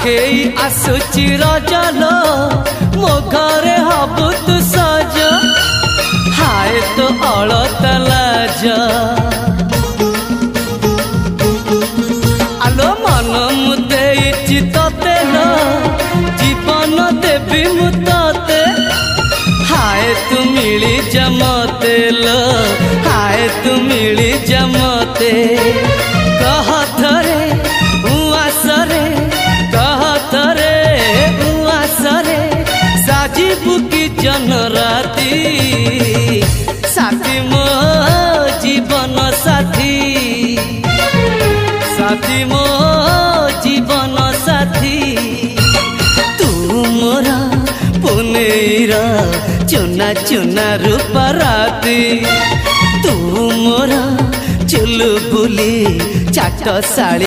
आखेई आसुची रजलो मो घरे हबु तू सज हाय तो अलता लाज आलो मन मुदे चितते लो जीवन देवी मुते हाय तू मिली जमते लो हाय तू मिली जमते कह थरे उआसरे कह थरे उआसरे साजिबु की जन राती साथी मो जीवन साथी साथी मो जीवन साथी तू मोरा पुनेरा चुना चुना रूपा राती तू मोरा चुलु बुली चाट साड़ी।